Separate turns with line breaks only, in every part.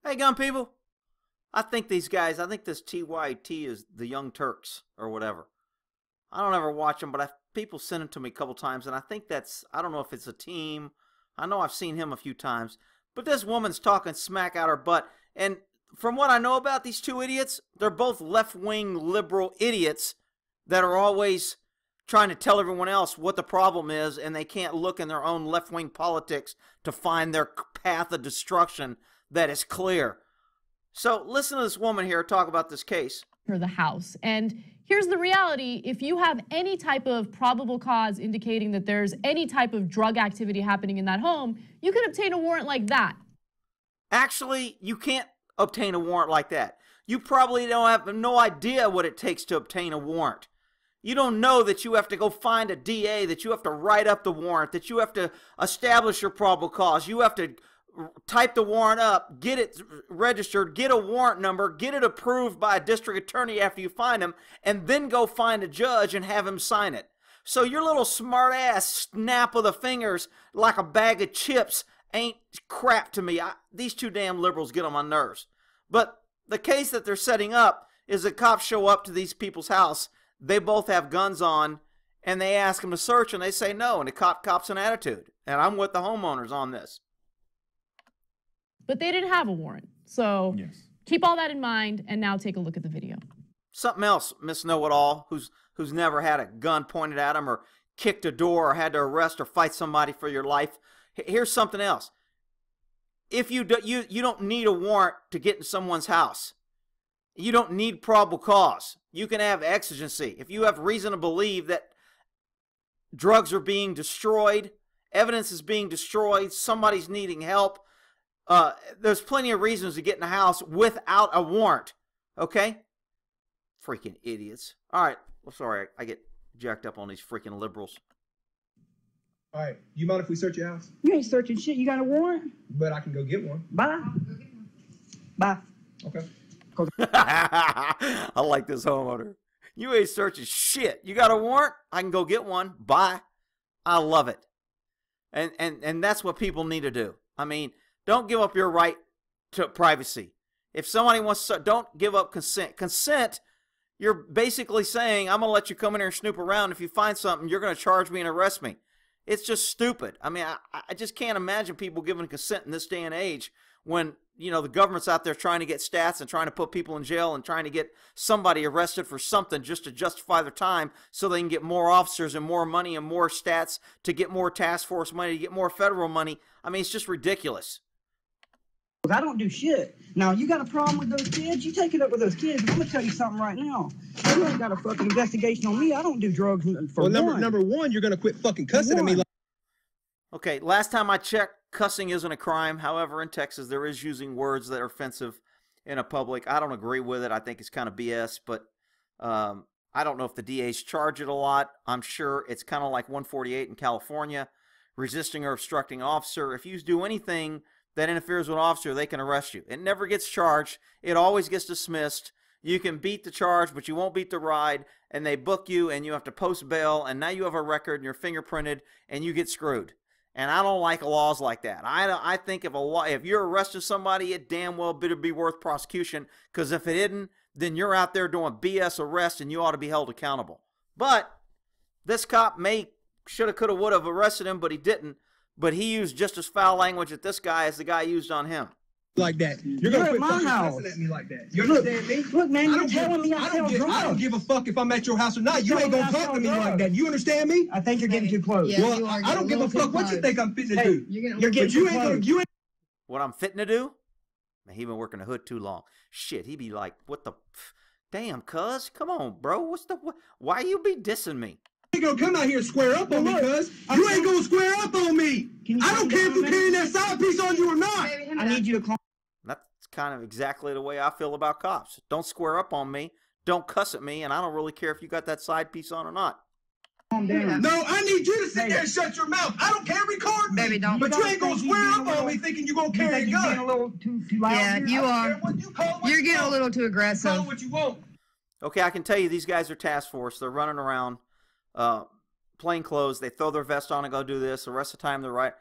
Hey, gun people. I think these guys, I think this TYT is the Young Turks or whatever. I don't ever watch them, but people send it to me a couple times, and I think that's, I don't know if it's a team. I know I've seen him a few times. But this woman's talking smack out her butt. And from what I know about these two idiots, they're both left-wing liberal idiots that are always trying to tell everyone else what the problem is, and they can't look in their own left-wing politics to find their path of destruction that is clear. So listen to this woman here talk about this case.
For the house. And here's the reality. If you have any type of probable cause indicating that there's any type of drug activity happening in that home, you can obtain a warrant like that.
Actually, you can't obtain a warrant like that. You probably don't have no idea what it takes to obtain a warrant. You don't know that you have to go find a DA, that you have to write up the warrant, that you have to establish your probable cause. You have to type the warrant up, get it registered, get a warrant number, get it approved by a district attorney after you find him, and then go find a judge and have him sign it. So your little smart ass snap of the fingers like a bag of chips ain't crap to me. These two damn liberals get on my nerves. But the case that they're setting up is the cops show up to these people's house. They both have guns on, and they ask them to search, and they say no, and the cop's an attitude. And I'm with the homeowners on this.
But they didn't have a warrant. So yes. Keep all that in mind, and now take a look at the video.
Something else, Miss Know-It-All, who's never had a gun pointed at him or kicked a door or had to arrest or fight somebody for your life. Here's something else. If you don't need a warrant to get in someone's house. You don't need probable cause. You can have exigency. If you have reason to believe that drugs are being destroyed, evidence is being destroyed, somebody's needing help, there's plenty of reasons to get in the house without a warrant. Okay? Freaking idiots. All right. Well, sorry, I get jacked up on these freaking liberals.
All right. You mind if we search your house?
You ain't searching shit. You got a warrant?
But I can go get one.
Bye. Bye.
Okay.
I like this homeowner. You ain't searching shit. You got a warrant? I can go get one. Bye. I love it. And that's what people need to do. I mean, don't give up your right to privacy. If somebody wants to, don't give up consent. Consent, you're basically saying, I'm going to let you come in here and snoop around. If you find something, you're going to charge me and arrest me. It's just stupid. I mean, I just can't imagine people giving consent in this day and age when, you know, the government's out there trying to get stats and trying to put people in jail and trying to get somebody arrested for something just to justify their time so they can get more officers and more money and more stats to get more task force money, to get more federal money. I mean, it's just ridiculous.
I don't do shit. Now, you got a problem with those kids? You take it up with those kids. I'm going to tell you something right now. You ain't got a fucking investigation on me. I don't do drugs for
number one, you're going to quit fucking cussing at me.
Okay, last time I checked, cussing isn't a crime. However, in Texas, there is using words that are offensive in a public. I don't agree with it. I think it's kind of BS, but I don't know if the DAs charge it a lot. I'm sure it's kind of like 148 in California, resisting or obstructing an officer. If you do anything that interferes with an officer, they can arrest you. It never gets charged. It always gets dismissed. You can beat the charge, but you won't beat the ride, and they book you, and you have to post bail, and now you have a record, and you're fingerprinted, and you get screwed. And I don't like laws like that. I think if you're arresting somebody, it damn well better be worth prosecution, because if it isn't, then you're out there doing BS arrest, and you ought to be held accountable. But this cop shoulda, coulda, woulda have arrested him, but he didn't. But he used just as foul language at this guy as the guy used on him.
Like that. You're going to quit fucking cussing at me like that. You understand me?
Look, man, you're telling me I
don't give a fuck if I'm at your house or not. You ain't going to talk to me like that. You understand me?
I think you're getting too close.
Yeah, well, I don't give a fuck what you think I'm fitting to do.
You're getting too close.
What I'm fitting to do? Man, he been working the hood too long. Shit, he be like, what the... Damn, cuz. Come on, bro. Why you be dissing me?
You ain't gonna come out here and square up on me, cuz. You ain't gonna square up on me. I don't care if you're carrying that side piece on you or not.
I need you to calm.
That's kind of exactly the way I feel about cops. Don't square up on me. Don't cuss at me. And I don't really care if you got that side piece on or not.
Calm down.
No, I need you to sit there and shut your mouth. I don't care. Record me.
Baby, don't.
But you ain't gonna square up on me thinking you're gonna carry a gun.
A little too loud.
Yeah, you are. You're getting a little too aggressive.
Call what you want.
Okay, I can tell you these guys are task force. They're running around. Plain clothes, they throw their vest on and go do this. The rest of the time they're right.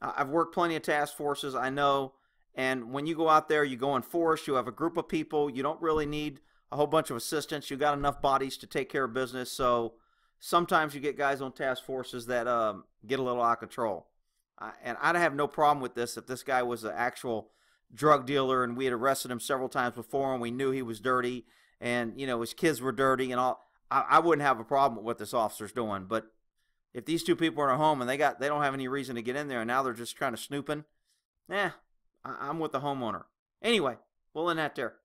I've worked plenty of task forces. I know, And when you go out there, you go in force, you have a group of people, you don't really need a whole bunch of assistants. You got enough bodies to take care of business. So sometimes you get guys on task forces that get a little out of control. And I'd have no problem with this if this guy was an actual drug dealer and we had arrested him several times before and we knew he was dirty and, you know, his kids were dirty and all. I wouldn't have a problem with what this officer's doing. But if these two people are at home and they don't have any reason to get in there and now they're just kind of snooping, I'm with the homeowner. Anyway, we'll end that there.